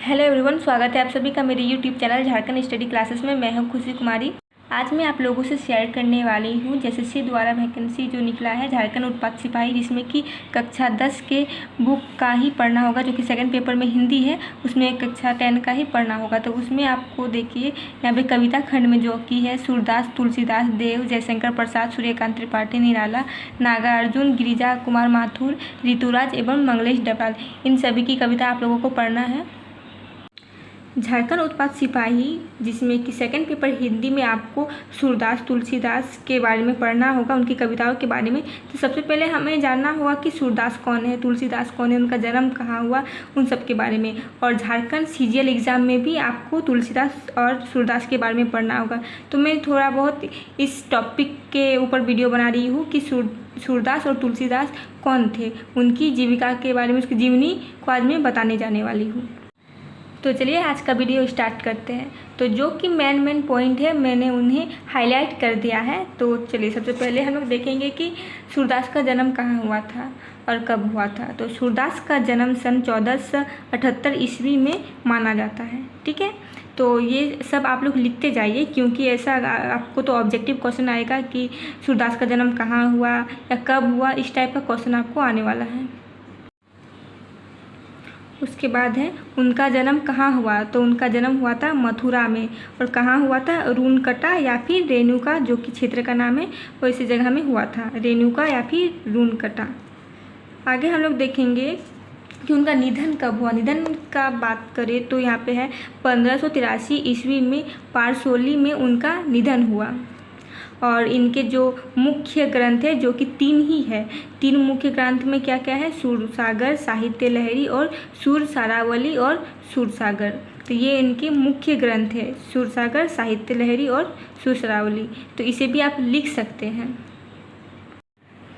Hello everyone, स्वागत है आप सभी का मेरे YouTube channel Jharkhand study classes में। मैं हूं खुशी कुमारी। आज मैं आप लोगों से शेयर करने वाली हूं एसएससी द्वारा वैकेंसी जो निकला है झारखंड उत्पाद सिपाही, जिसमें कि कक्षा 10 के बुक का ही पढ़ना होगा, जो कि सेकंड पेपर में हिंदी है, उसमें कक्षा 10 का ही पढ़ना होगा। तो उसमें आपको देखिए यहाँ पे कविता खंड में जो की है सूरदास, तुलसीदास, देव, जयशंकर प्रसाद, सूर्यकांत त्रिपाठी, निराला, नागार्जुन, गिरिजा कुमार माथुर, ऋतुराज एवं मंगलेश डबराल, इन सभी की कविता आप लोगों को पढ़ना है। झारखंड उत्पाद सिपाही जिसमें कि सेकंड पेपर हिंदी में आपको सूरदास, तुलसीदास के बारे में पढ़ना होगा, उनकी कविताओं के बारे में। तो सबसे पहले हमें जानना होगा कि सूरदास कौन है, तुलसीदास कौन है, उनका जन्म कहाँ हुआ, उन सब के बारे में। और झारखंड सीजीएल एग्ज़ाम में भी आपको तुलसीदास और सूरदास के बारे में पढ़ना होगा। तो मैं थोड़ा बहुत इस टॉपिक के ऊपर वीडियो बना रही हूँ कि सूरदास और तुलसीदास कौन थे, उनकी जीविका के बारे में, उसकी जीवनी को आज मैं बताने जाने वाली हूँ। तो चलिए आज का वीडियो स्टार्ट करते हैं। तो जो कि मेन पॉइंट है मैंने उन्हें हाईलाइट कर दिया है। तो चलिए सबसे पहले हम लोग देखेंगे कि सूरदास का जन्म कहाँ हुआ था और कब हुआ था। तो सूरदास का जन्म सन 1478 ईस्वी में माना जाता है। ठीक है, तो ये सब आप लोग लिखते जाइए, क्योंकि ऐसा आपको तो ऑब्जेक्टिव क्वेश्चन आएगा कि सूरदास का जन्म कहाँ हुआ या कब हुआ, इस टाइप का क्वेश्चन आपको आने वाला है। उसके बाद है उनका जन्म कहाँ हुआ। तो उनका जन्म हुआ था मथुरा में। और कहाँ हुआ था, रूनकटा या फिर रेणुका, जो कि क्षेत्र का नाम है, वो इसी जगह में हुआ था, रेणुका या फिर रूनकटा। आगे हम लोग देखेंगे कि उनका निधन कब हुआ। निधन का बात करें तो यहाँ पे है 1583 ईस्वी में पारसोली में उनका निधन हुआ। और इनके जो मुख्य ग्रंथ है, जो कि 3 ही है, 3 मुख्य ग्रंथ में क्या क्या है, सूरसागर, साहित्य लहरी और सूर सारावली और सूरसागर। तो ये इनके मुख्य ग्रंथ है, सूरसागर, साहित्य लहरी और सूर सारावली। तो इसे भी आप लिख सकते हैं।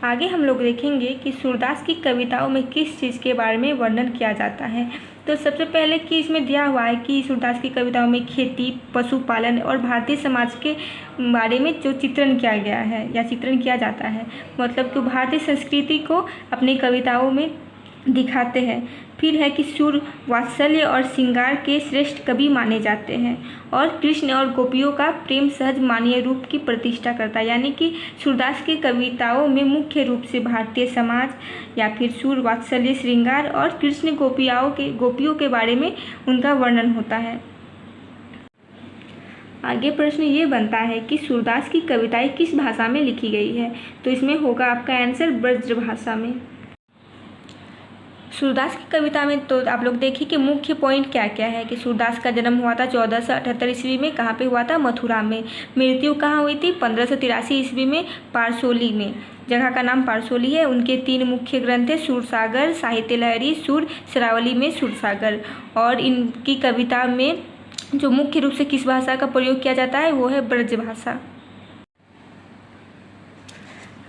आगे हम लोग देखेंगे कि सूरदास की कविताओं में किस चीज़ के बारे में वर्णन किया जाता है। तो सबसे पहले कि इसमें दिया हुआ है कि सूरदास की कविताओं में खेती, पशुपालन और भारतीय समाज के बारे में जो चित्रण किया गया है या चित्रण किया जाता है, मतलब कि भारतीय संस्कृति को अपनी कविताओं में दिखाते हैं। फिर है कि सूर वात्सल्य और श्रृंगार के श्रेष्ठ कवि माने जाते हैं और कृष्ण और गोपियों का प्रेम सहज मानवीय रूप की प्रतिष्ठा करता है। यानी कि सूरदास की कविताओं में मुख्य रूप से भारतीय समाज या फिर सूर वात्सल्य, श्रृंगार और कृष्ण गोपियों के बारे में उनका वर्णन होता है। आगे प्रश्न ये बनता है कि सूरदास की कविताएं किस भाषा में लिखी गई है। तो इसमें होगा आपका आंसर ब्रज भाषा में। सूरदास की कविता में तो आप लोग देखिए कि मुख्य पॉइंट क्या क्या है कि सूरदास का जन्म हुआ था 1478 ईस्वी में। कहाँ पे हुआ था, मथुरा में। मृत्यु कहाँ हुई थी, 1583 ईस्वी में पारसोली में, जगह का नाम पारसोली है। उनके 3 मुख्य ग्रंथ है, सूरसागर, साहित्य लहरी, सूर सारावली में सूरसागर। और इनकी कविता में जो मुख्य रूप से किस भाषा का प्रयोग किया जाता है, वो है ब्रज भाषा।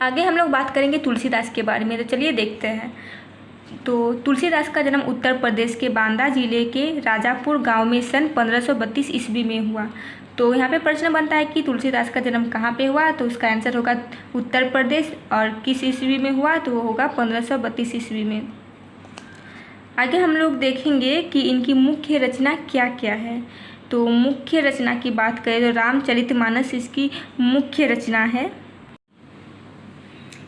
आगे हम लोग बात करेंगे तुलसीदास के बारे में। तो चलिए देखते हैं। तो तुलसीदास का जन्म उत्तर प्रदेश के बांदा जिले के राजापुर गांव में सन 1532 ईस्वी में हुआ। तो यहाँ पे प्रश्न बनता है कि तुलसीदास का जन्म कहाँ पे हुआ। तो उसका आंसर होगा उत्तर प्रदेश। और किस ईस्वी में हुआ, तो वो होगा 1532 ईस्वी में। आगे हम लोग देखेंगे कि इनकी मुख्य रचना क्या क्या है। तो मुख्य रचना की बात करें तो रामचरितमानस इसकी मुख्य रचना है।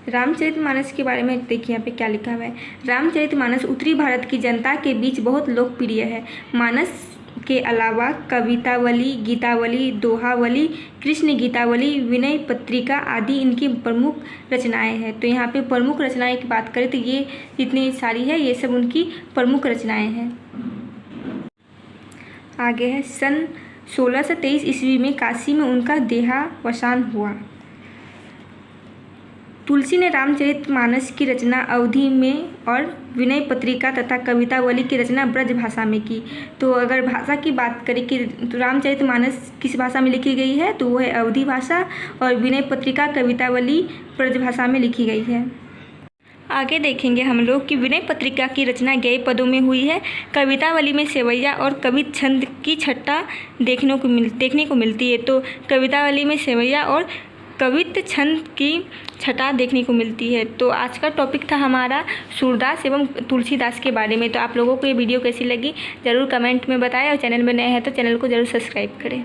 रामचरितमानस के बारे में देखिए यहाँ पे क्या लिखा हुआ है। रामचरितमानस उत्तरी भारत की जनता के बीच बहुत लोकप्रिय है। मानस के अलावा कवितावली, गीतावली, दोहावली, कृष्ण गीतावली, विनय पत्रिका आदि इनकी प्रमुख रचनाएं हैं। तो यहाँ पे प्रमुख रचनाएं की बात करें तो ये जितनी सारी है, ये सब उनकी प्रमुख रचनाएं हैं। आगे है सन 1623 ईस्वी में काशी में उनका देहावसान हुआ। तुलसी ने रामचरितमानस की रचना अवधी में और विनय पत्रिका तथा कवितावली की रचना ब्रज भाषा में की। तो अगर भाषा की बात करें कि रामचरितमानस किस भाषा में लिखी गई है, तो वो है अवधी भाषा। और विनय पत्रिका, कवितावली ब्रज भाषा में लिखी गई है। आगे देखेंगे हम लोग कि विनय पत्रिका की रचना गेय पदों में हुई है। कवितावली में सेवैया और कवि छंद की छट्टा देखने को मिलती है। तो कवितावली में सेवैया और कवित्त छंद की छटा देखने को मिलती है। तो आज का टॉपिक था हमारा सूरदास एवं तुलसीदास के बारे में। तो आप लोगों को ये वीडियो कैसी लगी ज़रूर कमेंट में बताएं और चैनल में नए हैं तो चैनल को ज़रूर सब्सक्राइब करें।